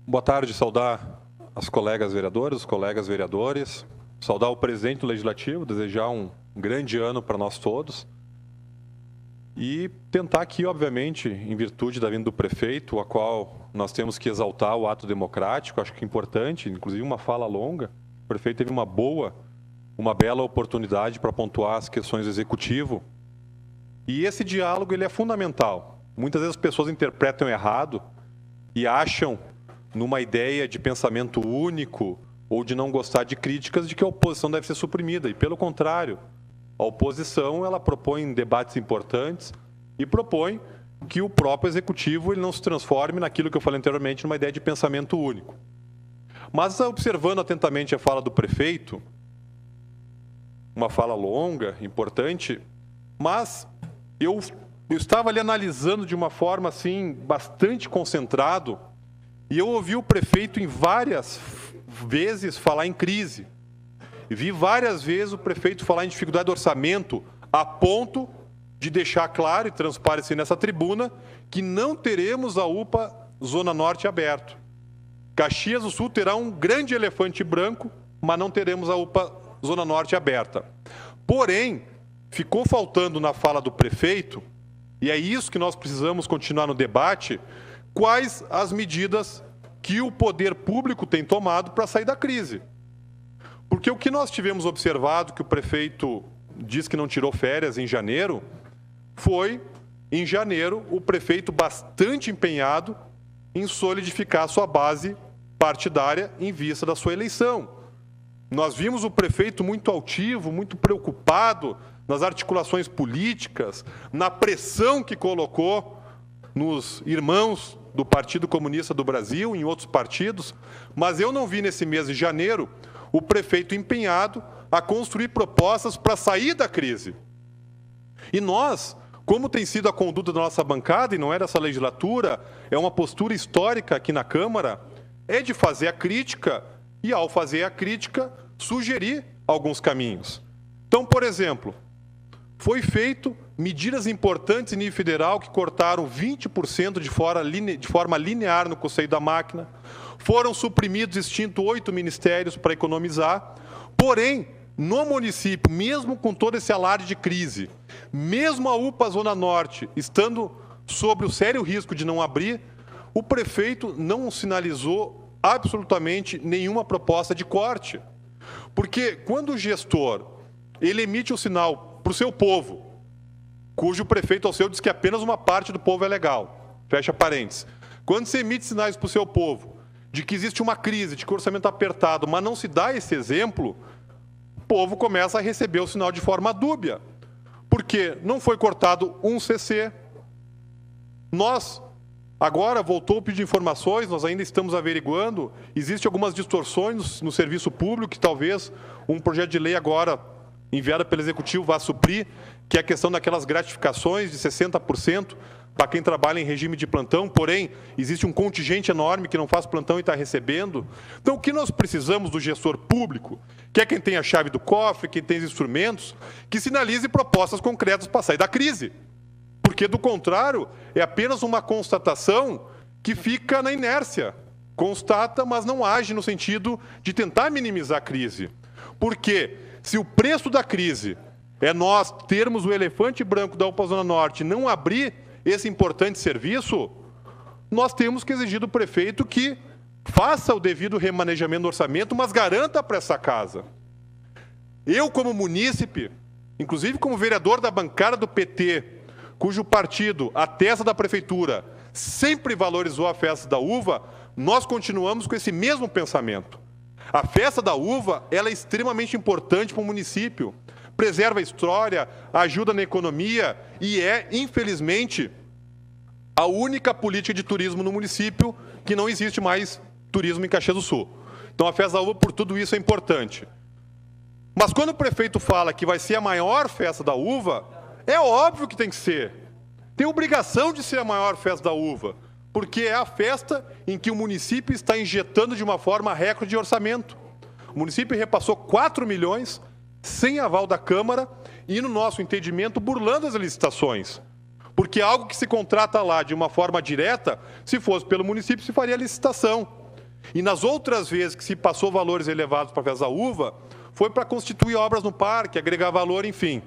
Boa tarde, saudar as colegas vereadoras, os colegas vereadores, saudar o presidente do Legislativo, desejar um grande ano para nós todos e tentar aqui, obviamente, em virtude da vinda do prefeito, a qual nós temos que exaltar o ato democrático, acho que é importante, inclusive uma fala longa, o prefeito teve uma bela oportunidade para pontuar as questões do executivo e esse diálogo ele é fundamental. Muitas vezes as pessoas interpretam errado e acham numa ideia de pensamento único ou de não gostar de críticas de que a oposição deve ser suprimida. E, pelo contrário, a oposição ela propõe debates importantes e propõe que o próprio executivo ele não se transforme naquilo que eu falei anteriormente, numa ideia de pensamento único. Mas, observando atentamente a fala do prefeito, uma fala longa, importante, mas eu estava ali analisando de uma forma assim, bastante concentrado, e eu ouvi o prefeito em várias vezes falar em crise. Vi várias vezes o prefeito falar em dificuldade de orçamento, a ponto de deixar claro e transparecer nessa tribuna que não teremos a UPA Zona Norte aberto. Caxias do Sul terá um grande elefante branco, mas não teremos a UPA Zona Norte aberta. Porém, ficou faltando na fala do prefeito, e é isso que nós precisamos continuar no debate, quais as medidas que o poder público tem tomado para sair da crise. Porque o que nós tivemos observado, que o prefeito diz que não tirou férias em janeiro, foi, em janeiro, o prefeito bastante empenhado em solidificar a sua base partidária em vista da sua eleição. Nós vimos o prefeito muito altivo, muito preocupado nas articulações políticas, na pressão que colocou nos irmãos do Partido Comunista do Brasil, em outros partidos, mas eu não vi nesse mês de janeiro o prefeito empenhado a construir propostas para sair da crise. E nós, como tem sido a conduta da nossa bancada, e não é dessa legislatura, é uma postura histórica aqui na Câmara, é de fazer a crítica e, ao fazer a crítica, sugerir alguns caminhos. Então, por exemplo, foi feito medidas importantes em nível federal que cortaram 20% de forma linear no custeio da máquina, foram suprimidos, extintos 8 ministérios para economizar, porém, no município, mesmo com todo esse alarde de crise, mesmo a UPA Zona Norte estando sob o sério risco de não abrir, o prefeito não sinalizou absolutamente nenhuma proposta de corte. Porque quando o gestor ele emite um sinal para o seu povo, cujo prefeito ao seu diz que apenas uma parte do povo é legal, fecha parênteses. Quando você emite sinais para o seu povo de que existe uma crise, de que o orçamento está apertado, mas não se dá esse exemplo, o povo começa a receber o sinal de forma dúbia. Porque não foi cortado um CC. Nós, agora, voltou a pedir informações, nós ainda estamos averiguando, existem algumas distorções no serviço público que talvez um projeto de lei agora enviado pelo Executivo vá suprir, que é a questão daquelas gratificações de 60% para quem trabalha em regime de plantão, porém, existe um contingente enorme que não faz plantão e está recebendo. Então, o que nós precisamos do gestor público, que é quem tem a chave do cofre, quem tem os instrumentos, que sinalize propostas concretas para sair da crise. Porque, do contrário, é apenas uma constatação que fica na inércia. Constata, mas não age no sentido de tentar minimizar a crise. Porque, se o preço da crise é nós termos o elefante branco da UPA Zona Norte e não abrir esse importante serviço, nós temos que exigir do prefeito que faça o devido remanejamento do orçamento, mas garanta para essa casa. Eu, como munícipe, inclusive como vereador da bancada do PT, cujo partido atesta da prefeitura sempre valorizou a festa da uva, nós continuamos com esse mesmo pensamento. A festa da uva ela é extremamente importante para o município. Preserva a história, ajuda na economia e é, infelizmente, a única política de turismo no município que não existe mais turismo em Caxias do Sul. Então, a festa da uva, por tudo isso, é importante. Mas quando o prefeito fala que vai ser a maior festa da uva, é óbvio que tem que ser. Tem obrigação de ser a maior festa da uva, porque é a festa em que o município está injetando de uma forma recorde de orçamento. O município repassou 4 milhões sem aval da Câmara e, no nosso entendimento, burlando as licitações. Porque algo que se contrata lá de uma forma direta, se fosse pelo município, se faria licitação. E nas outras vezes que se passou valores elevados para a FESA-UVA, foi para constituir obras no parque, agregar valor, enfim.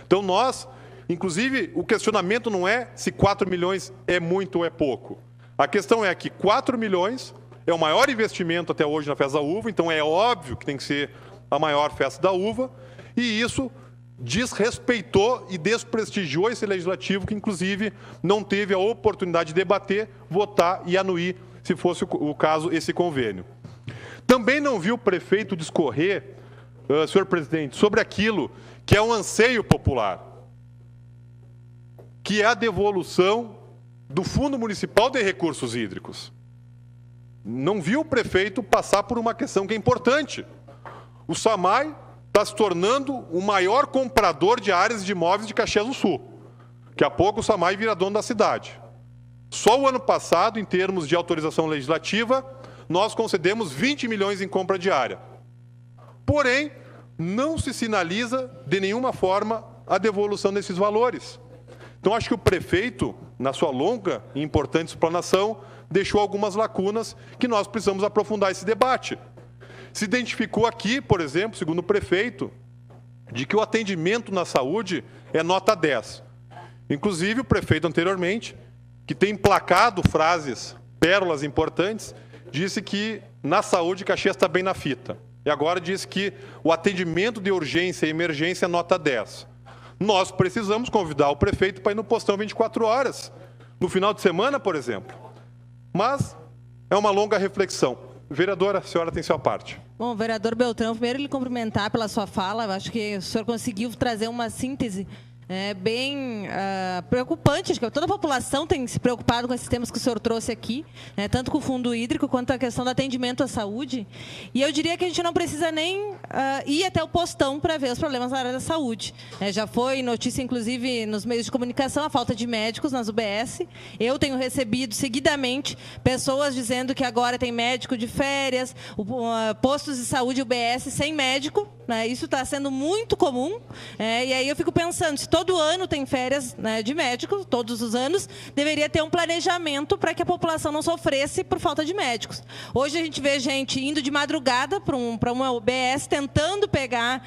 Então nós, inclusive, o questionamento não é se 4 milhões é muito ou é pouco. A questão é que 4 milhões é o maior investimento até hoje na Festa da Uva, então é óbvio que tem que ser a maior festa da uva, e isso desrespeitou e desprestigiou esse legislativo que, inclusive, não teve a oportunidade de debater, votar e anuir, se fosse o caso, esse convênio. Também não viu o prefeito discorrer, senhor presidente, sobre aquilo que é um anseio popular, que é a devolução do Fundo Municipal de Recursos Hídricos. Não viu o prefeito passar por uma questão que é importante. O SAMAI está se tornando o maior comprador de áreas de imóveis de Caxias do Sul. Daqui a pouco o SAMAI vira dono da cidade. Só o ano passado, em termos de autorização legislativa, nós concedemos 20 milhões em compra de área. Porém, não se sinaliza de nenhuma forma a devolução desses valores. Então, acho que o prefeito, na sua longa e importante explanação, deixou algumas lacunas que nós precisamos aprofundar esse debate. Se identificou aqui, por exemplo, segundo o prefeito, de que o atendimento na saúde é nota 10. Inclusive, o prefeito anteriormente, que tem emplacado frases, pérolas importantes, disse que na saúde Caxias está bem na fita. E agora diz que o atendimento de urgência e emergência é nota 10. Nós precisamos convidar o prefeito para ir no postão 24 horas, no final de semana, por exemplo. Mas é uma longa reflexão. Vereadora, a senhora tem sua parte. Bom, vereador Beltrão, primeiro lhe cumprimentar pela sua fala. Eu acho que o senhor conseguiu trazer uma síntese bem preocupante. Acho que toda a população tem se preocupado com esses temas que o senhor trouxe aqui, tanto com o fundo hídrico quanto a questão do atendimento à saúde. E eu diria que a gente não precisa nem ir até o postão para ver os problemas na área da saúde. Já foi notícia, inclusive, nos meios de comunicação, a falta de médicos nas UBS. Eu tenho recebido seguidamente pessoas dizendo que agora tem médico de férias, postos de saúde UBS sem médico. Isso está sendo muito comum. E aí eu fico pensando, se todo ano tem férias de médicos, todos os anos, deveria ter um planejamento para que a população não sofresse por falta de médicos. Hoje a gente vê gente indo de madrugada para uma UBS, tentando pegar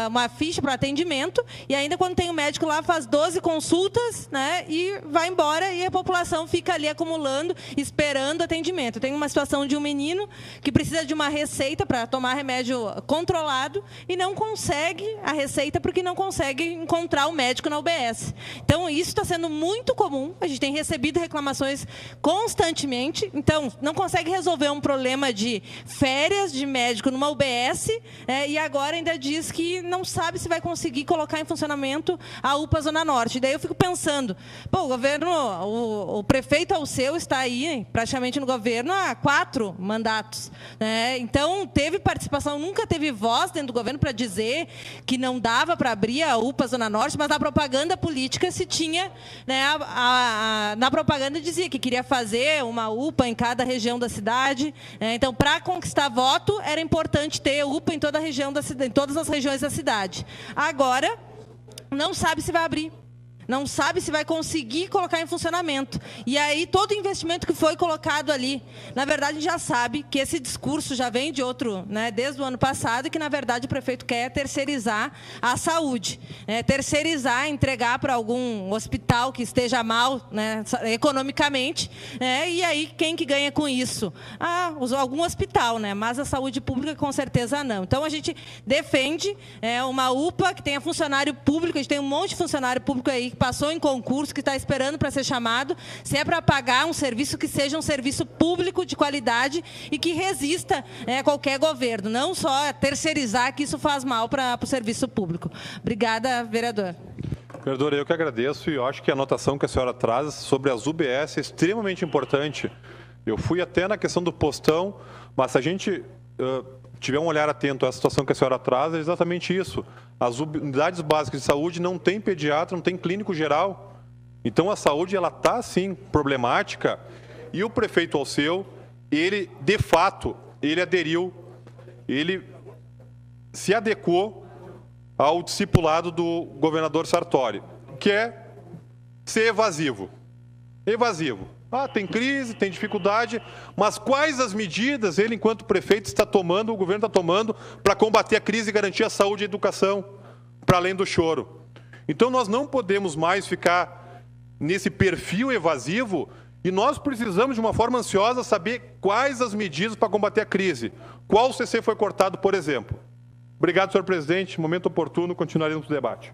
uma ficha para atendimento, e ainda quando tem um médico lá, faz 12 consultas, e vai embora, e a população fica ali acumulando, esperando atendimento. Tem uma situação de um menino que precisa de uma receita para tomar remédio controlado, e não consegue a receita porque não consegue encontrar o médico na UBS. Então, isso está sendo muito comum. A gente tem recebido reclamações constantemente. Então, não consegue resolver um problema de férias de médico numa UBS, e agora ainda diz que não sabe se vai conseguir colocar em funcionamento a UPA Zona Norte. Daí eu fico pensando, pô, o governo, o prefeito Alceu está aí praticamente no governo há 4 mandatos. Então, teve participação, nunca teve voz dentro do governo para dizer que não dava para abrir a UPA Zona Norte, mas na propaganda política se tinha, na propaganda dizia que queria fazer uma UPA em cada região da cidade. Então, para conquistar voto, era importante ter UPA em toda a região da cidade, em todas as regiões da cidade. Agora, não sabe se vai abrir. Não sabe se vai conseguir colocar em funcionamento. E aí, todo investimento que foi colocado ali, na verdade, a gente já sabe que esse discurso já vem de outro, desde o ano passado, e que, na verdade, o prefeito quer terceirizar a saúde. Terceirizar, entregar para algum hospital que esteja mal, economicamente. E aí, quem que ganha com isso? Algum hospital, mas a saúde pública, com certeza, não. Então, a gente defende uma UPA que tenha funcionário público. A gente tem um monte de funcionário público aí passou em concurso, que está esperando para ser chamado. Se é para pagar um serviço, que seja um serviço público de qualidade e que resista a qualquer governo. Não só terceirizar, que isso faz mal para o serviço público. Obrigada, vereador. Vereadora, eu que agradeço, e eu acho que a anotação que a senhora traz sobre as UBS é extremamente importante. Eu fui até na questão do postão, mas se a gente tiver um olhar atento à situação que a senhora traz, é exatamente isso. As unidades básicas de saúde não tem pediatra, não tem clínico geral. Então, a saúde ela está, sim, problemática. E o prefeito Alceu, ele, de fato, ele aderiu, ele se adequou ao discipulado do governador Sartori, que é ser evasivo. Evasivo. Tem crise, tem dificuldade, mas quais as medidas ele, enquanto prefeito, está tomando, o governo está tomando, para combater a crise e garantir a saúde e a educação, para além do choro? Então, nós não podemos mais ficar nesse perfil evasivo e nós precisamos, de uma forma ansiosa, saber quais as medidas para combater a crise. Qual CC foi cortado, por exemplo? Obrigado, senhor presidente. Momento oportuno, continuaremos o debate.